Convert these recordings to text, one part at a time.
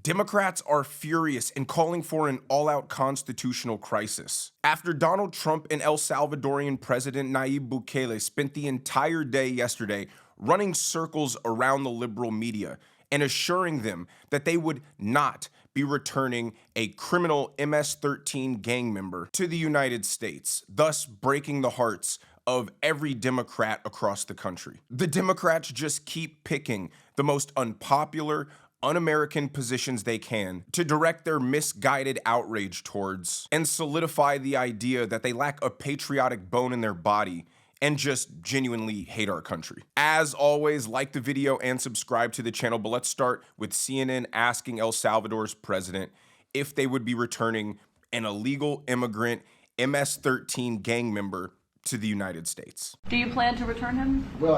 Democrats are furious and calling for an all-out constitutional crisis. After Donald Trump and El Salvadorian President Nayib Bukele spent the entire day yesterday running circles around the liberal media and assuring them that they would not be returning a criminal MS-13 gang member to the United States, thus breaking the hearts of every Democrat across the country. The Democrats just keep picking the most unpopular, un-American positions they can to direct their misguided outrage towards and solidify the idea that they lack a patriotic bone in their body and just genuinely hate our country. As always, like the video and subscribe to the channel, but let's start with CNN asking El Salvador's president if they would be returning an illegal immigrant MS-13 gang member to the United States. Do you plan to return him? Well,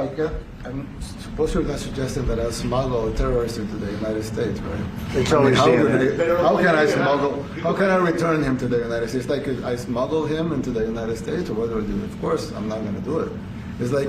I'm supposed to be suggesting that I smuggle a terrorist into the United States, right? How can I return him to the United States? Like, I smuggle him into the United States, or what do I do? Of course, I'm not going to do it. It's like,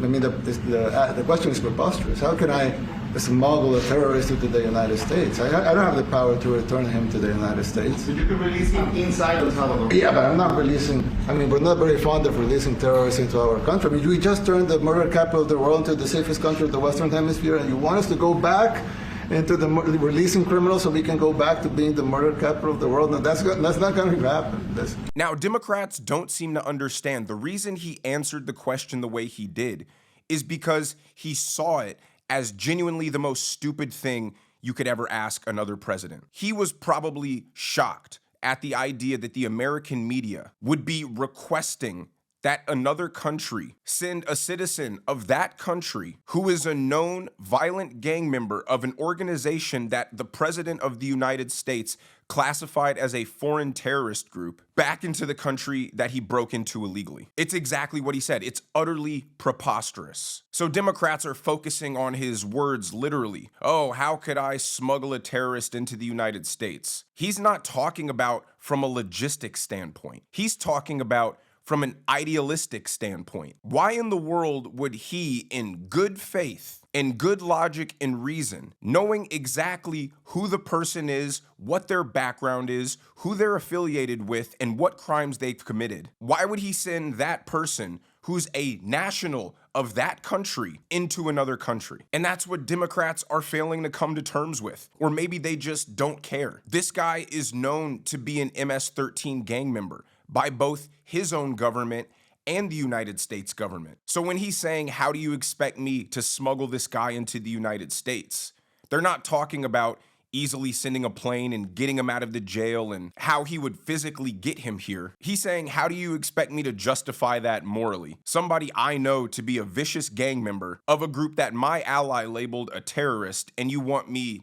the question is preposterous. How can I smuggle a terrorist into the United States? I don't have the power to return him to the United States. So you can release him inside El Salvador? Yeah, but I'm not releasing, we're not very fond of releasing terrorists into our country. We just turned the murder capital of the world into the safest country of the Western Hemisphere, and you want us to go back into the releasing criminals so we can go back to being the murder capital of the world? No, that's not going to happen. Now, Democrats don't seem to understand. The reason he answered the question the way he did is because he saw it as genuinely the most stupid thing you could ever ask another president. He was probably shocked at the idea that the American media would be requesting that another country send a citizen of that country who is a known violent gang member of an organization that the President of the United States classified as a foreign terrorist group back into the country that he broke into illegally. It's exactly what he said. It's utterly preposterous. So Democrats are focusing on his words literally. Oh, how could I smuggle a terrorist into the United States? He's not talking about from a logistic standpoint. He's talking about from an idealistic standpoint. Why in the world would he, in good faith, in good logic and reason, knowing exactly who the person is, what their background is, who they're affiliated with, and what crimes they've committed, why would he send that person who's a national of that country into another country? And that's what Democrats are failing to come to terms with. Or maybe they just don't care. This guy is known to be an MS-13 gang member by both his own government and the United States government. So when he's saying, how do you expect me to smuggle this guy into the United States? They're not talking about easily sending a plane and getting him out of the jail and how he would physically get him here. He's saying, how do you expect me to justify that morally? Somebody I know to be a vicious gang member of a group that my ally labeled a terrorist, and you want me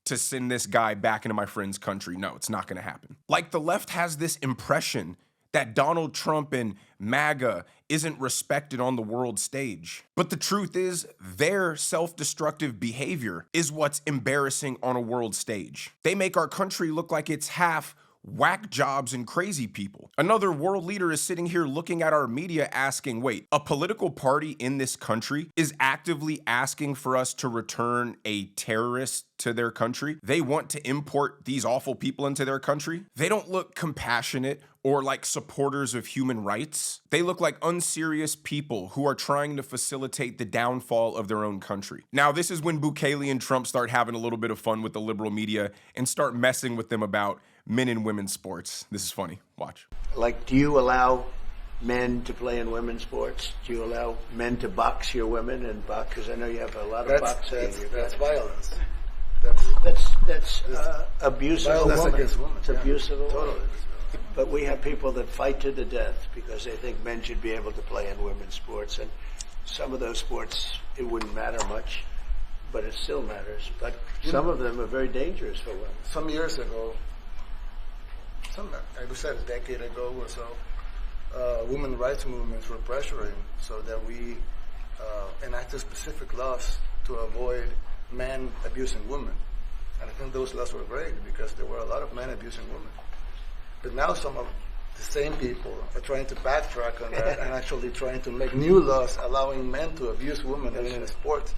to send this guy back into my friend's country? No, it's not gonna happen. Like, the left has this impression that Donald Trump and MAGA isn't respected on the world stage. But the truth is, their self-destructive behavior is what's embarrassing on a world stage. They make our country look like it's half whack jobs and crazy people. Another world leader is sitting here looking at our media asking, wait, a political party in this country is actively asking for us to return a terrorist to their country? They want to import these awful people into their country? They don't look compassionate or like supporters of human rights. They look like unserious people who are trying to facilitate the downfall of their own country. Now, this is when Bukele and Trump start having a little bit of fun with the liberal media and start messing with them about men and women's sports. This is funny. Watch. Like, do you allow men to play in women's sports? Do you allow men to box your women and box? Because I know you have a lot of boxing. That's violence. That's abuse of a woman. Against women. It's abuse of a woman. Totally. But we have people that fight to the death because they think men should be able to play in women's sports. And some of those sports, it wouldn't matter much, but it still matters. But some of them are very dangerous for women. Some years ago, I would say a decade ago or so, women rights movements were pressuring so that we enacted specific laws to avoid men abusing women. And I think those laws were great because there were a lot of men abusing women. But now some of the same people are trying to backtrack on that and actually trying to make new laws allowing men to abuse women in sports.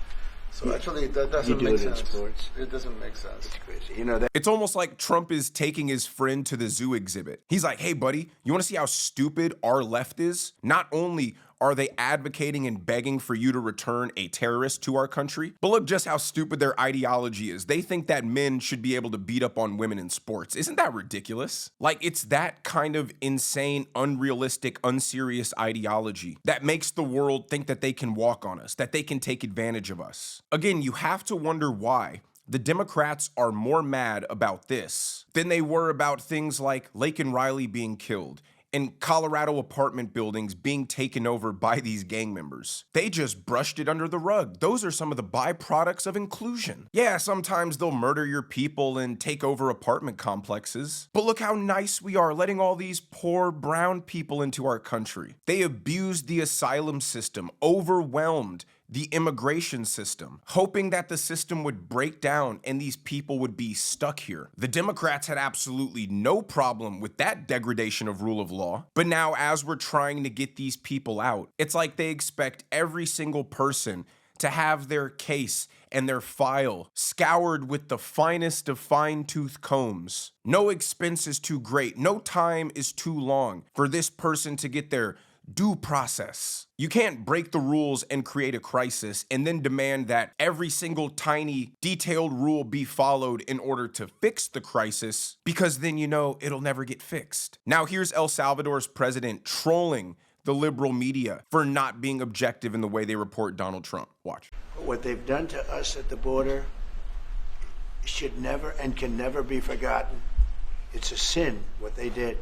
So actually, that You doesn't do make it in sense. sports. It doesn't make sense. It's crazy. You know that. It's almost like Trump is taking his friend to the zoo exhibit. He's like, hey, buddy, you want to see how stupid our left is? Not only are they advocating and begging for you to return a terrorist to our country, but look just how stupid their ideology is. They think that men should be able to beat up on women in sports. Isn't that ridiculous? Like, it's that kind of insane, unrealistic, unserious ideology that makes the world think that they can walk on us, that they can take advantage of us. Again, you have to wonder why the Democrats are more mad about this than they were about things like Laken Riley being killed and Colorado apartment buildings being taken over by these gang members. They just brushed it under the rug. Those are some of the byproducts of inclusion. Yeah, sometimes they'll murder your people and take over apartment complexes, but look how nice we are letting all these poor brown people into our country. They abused the asylum system, overwhelmed the immigration system, hoping that the system would break down and these people would be stuck here. The Democrats had absolutely no problem with that degradation of rule of law. But now, as we're trying to get these people out, it's like they expect every single person to have their case and their file scoured with the finest of fine-tooth combs. No expense is too great, no time is too long for this person to get their due process. You can't break the rules and create a crisis and then demand that every single tiny detailed rule be followed in order to fix the crisis, because then you know it'll never get fixed. Now here's El Salvador's president trolling the liberal media for not being objective in the way they report Donald Trump. Watch. What they've done to us at the border should never and can never be forgotten. It's a sin what they did,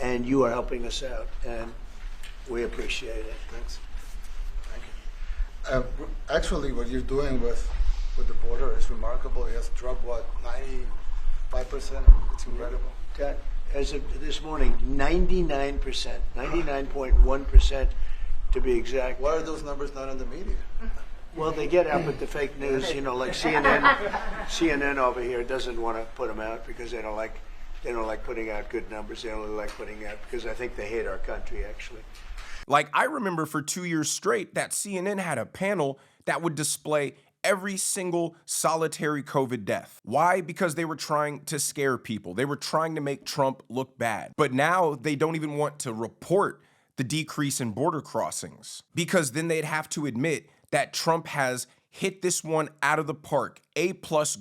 and you are helping us out, and we appreciate it. Thanks. Thank you. Actually, what you're doing with the border is remarkable. It has dropped, what, 95%? It's incredible. As of this morning, 99%, 99.1% to be exact. Why are those numbers not in the media? Well, they get out with the fake news, you know, like CNN over here doesn't want to put them out because they don't like putting out good numbers. They only like putting out because I think they hate our country, actually. Like, I remember for 2 years straight that CNN had a panel that would display every single solitary COVID death. Why? Because they were trying to scare people. They were trying to make Trump look bad. But now they don't even want to report the decrease in border crossings, because then they'd have to admit that Trump has hit this one out of the park, A+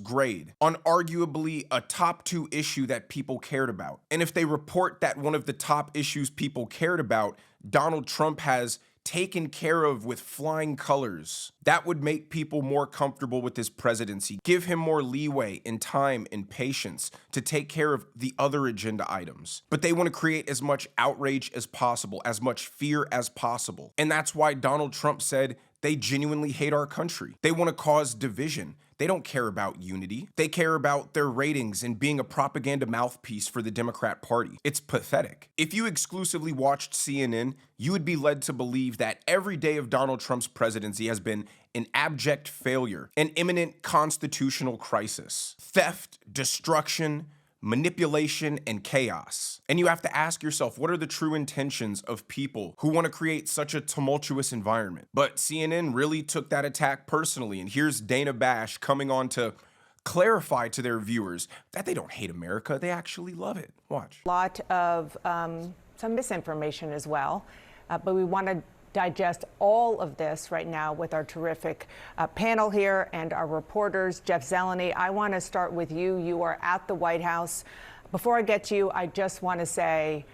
grade, on arguably a top 2 issue that people cared about. And if they report that one of the top issues people cared about, Donald Trump has taken care of with flying colors, that would make people more comfortable with his presidency, give him more leeway and time and patience to take care of the other agenda items. But they want to create as much outrage as possible, as much fear as possible. And that's why Donald Trump said they genuinely hate our country. They want to cause division. They don't care about unity. They care about their ratings and being a propaganda mouthpiece for the Democrat Party. It's pathetic. If you exclusively watched CNN, you would be led to believe that every day of Donald Trump's presidency has been an abject failure, an imminent constitutional crisis, theft, destruction, manipulation, and chaos. And you have to ask yourself, what are the true intentions of people who want to create such a tumultuous environment? But CNN really took that attack personally, and here's Dana Bash coming on to clarify to their viewers that they don't hate America, they actually love it. Watch. A lot of some misinformation as well, but we want to digest all of this right now with our terrific panel here and our reporters. Jeff Zeleny, I want to start with you. You are at the White House. Before I get to you, I just want to say,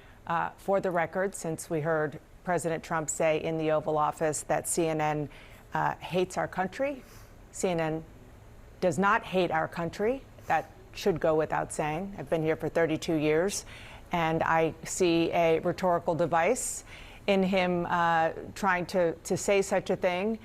for the record, since we heard President Trump say in the Oval Office that CNN hates our country, CNN does not hate our country. That should go without saying. I've been here for 32 years, and I see a rhetorical device in him trying to say such a thing.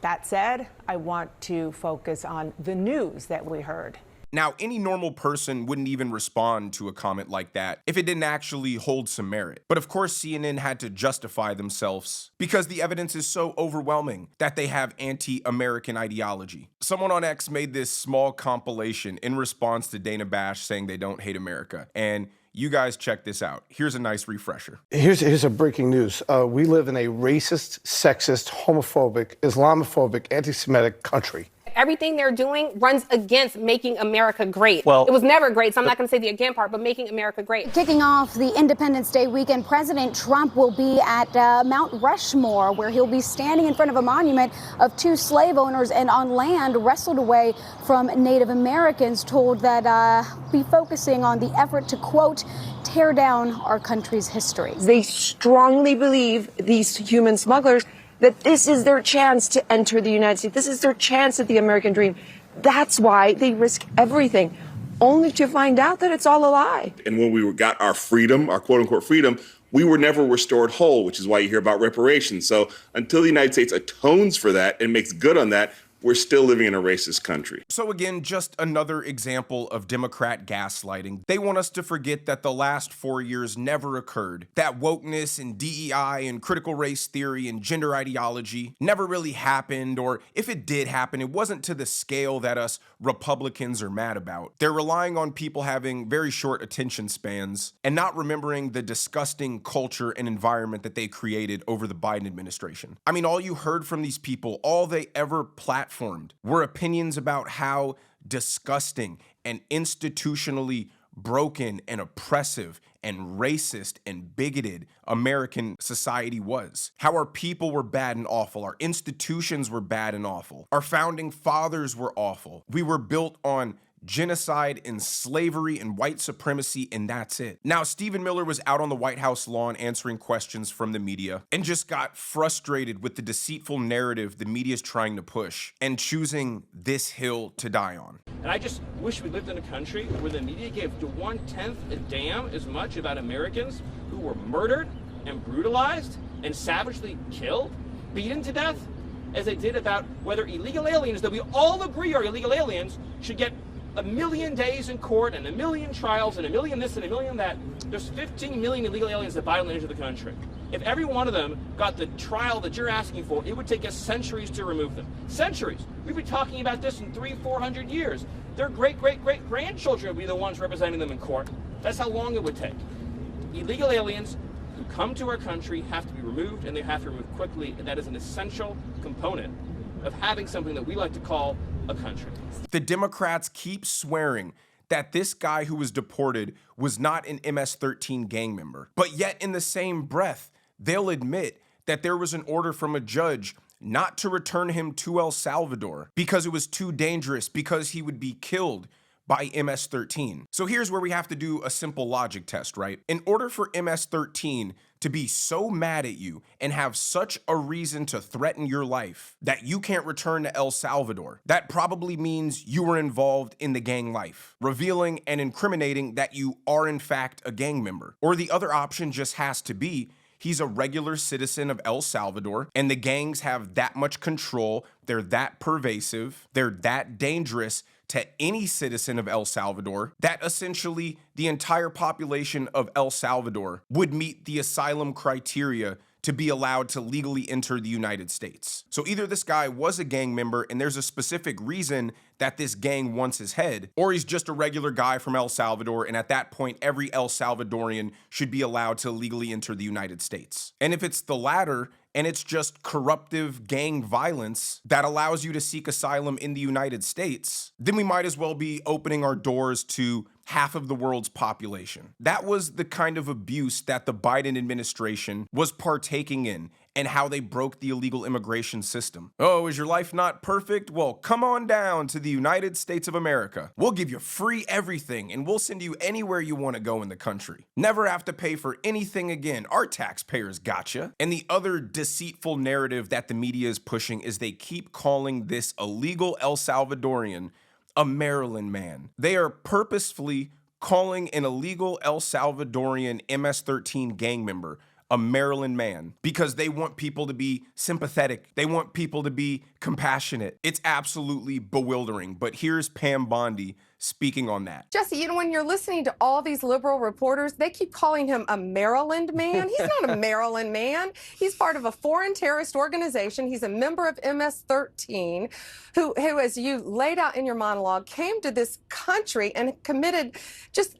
That said, I want to focus on the news that we heard. Now, any normal person wouldn't even respond to a comment like that if it didn't actually hold some merit. But of course, CNN had to justify themselves because the evidence is so overwhelming that they have anti-American ideology. Someone on X made this small compilation in response to Dana Bash saying they don't hate America. And You guys check this out. Here's a nice refresher. Here's a breaking news. We live in a racist, sexist, homophobic, Islamophobic, anti-Semitic country. Everything they're doing runs against making America great. Well, it was never great, so I'm not going to say the again part, but making America great. Kicking off the Independence Day weekend, President Trump will be at Mount Rushmore, where he'll be standing in front of a monument of 2 slave owners and on land wrestled away from Native Americans, told that be focusing on the effort to, quote, tear down our country's history. They strongly believe, these human smugglers, that this is their chance to enter the United States. This is their chance at the American dream. That's why they risk everything, only to find out that it's all a lie. And when we got our freedom, our quote-unquote freedom, we were never restored whole, which is why you hear about reparations. So until the United States atones for that and makes good on that, we're still living in a racist country. So again, just another example of Democrat gaslighting. They want us to forget that the last 4 years never occurred. That wokeness and DEI and critical race theory and gender ideology never really happened, or if it did happen, it wasn't to the scale that us Republicans are mad about. They're relying on people having very short attention spans and not remembering the disgusting culture and environment that they created over the Biden administration. I mean, all you heard from these people, all they ever platformed were opinions about how disgusting and institutionally broken and oppressive and racist and bigoted American society was. How our people were bad and awful. Our institutions were bad and awful. Our founding fathers were awful. We were built on genocide and slavery and white supremacy, and that's it. Now, Stephen Miller was out on the White House lawn answering questions from the media and just got frustrated with the deceitful narrative the media is trying to push and choosing this hill to die on. And I just wish we lived in a country where the media gave 1/10 a damn as much about Americans who were murdered and brutalized and savagely killed, beaten to death, as they did about whether illegal aliens that we all agree are illegal aliens should get 1 million days in court and 1 million trials and 1 million this and 1 million that. There's 15 million illegal aliens that violently enter the country. If every one of them got the trial that you're asking for, it would take us centuries to remove them. Centuries. We'd be talking about this in 300-400 years. Their great-great-great-grandchildren would be the ones representing them in court. That's how long it would take. Illegal aliens who come to our country have to be removed, and they have to be removed quickly, and that is an essential component of having something that we like to call a country. The Democrats keep swearing that this guy who was deported was not an MS-13 gang member. But yet in the same breath, they'll admit that there was an order from a judge not to return him to El Salvador because it was too dangerous, because he would be killed by MS-13. So here's where we have to do a simple logic test, right? In order for MS-13 to be so mad at you and have such a reason to threaten your life that you can't return to El Salvador, that probably means you were involved in the gang life, revealing and incriminating that you are in fact a gang member. Or the other option just has to be he's a regular citizen of El Salvador, and the gangs have that much control, they're that pervasive, they're that dangerous to any citizen of El Salvador, that essentially the entire population of El Salvador would meet the asylum criteria to be allowed to legally enter the United States. So either this guy was a gang member and there's a specific reason that this gang wants his head, or he's just a regular guy from El Salvador, and at that point, every El Salvadorian should be allowed to legally enter the United States. And if it's the latter, and it's just corruptive gang violence that allows you to seek asylum in the United States, then we might as well be opening our doors to half of the world's population. That was the kind of abuse that the Biden administration was partaking in, and how they broke the illegal immigration system. Oh, is your life not perfect? Well, come on down to the United States of America. We'll give you free everything, and we'll send you anywhere you want to go in the country. Never have to pay for anything again. Our taxpayers gotcha. And the other deceitful narrative that the media is pushing is they keep calling this illegal El Salvadorian a Maryland man. They are purposefully calling an illegal El Salvadorian MS-13 gang member a Maryland man because they want people to be sympathetic. They want people to be compassionate. It's absolutely bewildering. But here's Pam Bondi speaking on that. Jesse, you know, when you're listening to all these liberal reporters, they keep calling him a Maryland man. He's not a Maryland man. He's part of a foreign terrorist organization. He's a member of MS-13 who, as you laid out in your monologue, came to this country and committed just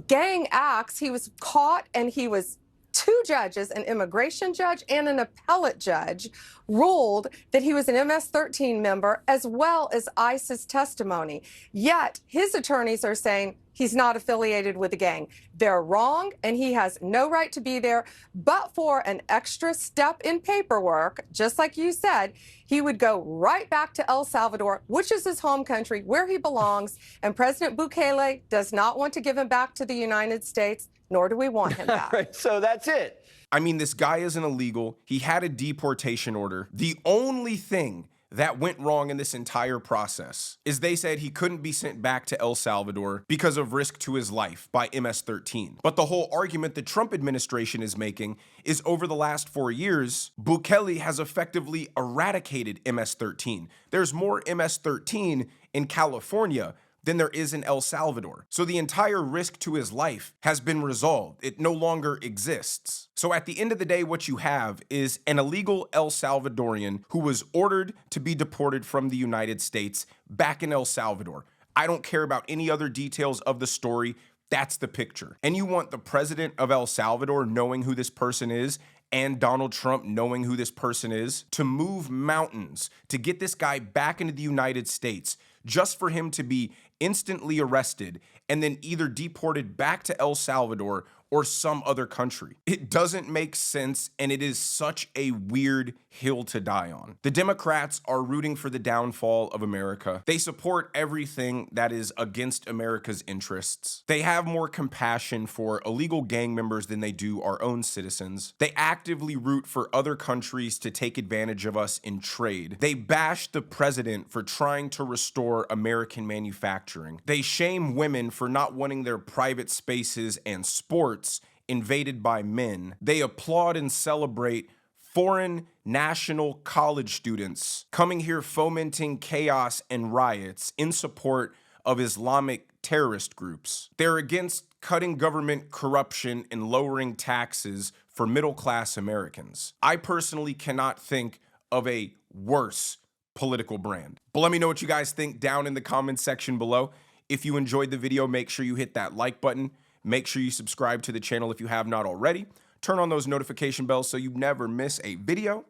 gang acts. He was caught, and he was two judges, an immigration judge and an appellate judge, ruled that he was an MS-13 member, as well as ICE's testimony. Yet his attorneys are saying he's not affiliated with the gang. They're wrong, and he has no right to be there. But for an extra step in paperwork, just like you said, he would go right back to El Salvador, which is his home country, where he belongs. And President Bukele does not want to give him back to the United States, nor do we want him back. Right, so that's it. I mean, this guy isn't illegal. He had a deportation order. The only thing that went wrong in this entire process is they said he couldn't be sent back to El Salvador because of risk to his life by MS-13. But the whole argument the Trump administration is making is over the last 4 years, Bukele has effectively eradicated MS-13. There's more MS-13 in California than there is in El Salvador. So the entire risk to his life has been resolved. It no longer exists. So at the end of the day, what you have is an illegal El Salvadorian who was ordered to be deported from the United States back in El Salvador. I don't care about any other details of the story. That's the picture. And you want the president of El Salvador knowing who this person is and Donald Trump knowing who this person is to move mountains to get this guy back into the United States just for him to be instantly arrested and then either deported back to El Salvador or some other country. It doesn't make sense, and it is such a weird hill to die on. The Democrats are rooting for the downfall of America. They support everything that is against America's interests. They have more compassion for illegal gang members than they do our own citizens. They actively root for other countries to take advantage of us in trade. They bash the president for trying to restore American manufacturing. They shame women for not wanting their private spaces and sports invaded by men. They applaud and celebrate foreign national college students coming here fomenting chaos and riots in support of Islamic terrorist groups. They're against cutting government corruption and lowering taxes for middle-class Americans. I personally cannot think of a worse political brand. But let me know what you guys think down in the comments section below. If you enjoyed the video, make sure you hit that like button. Make sure you subscribe to the channel if you have not already. Turn on those notification bells so you never miss a video.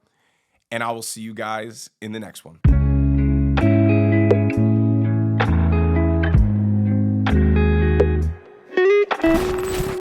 And I will see you guys in the next one.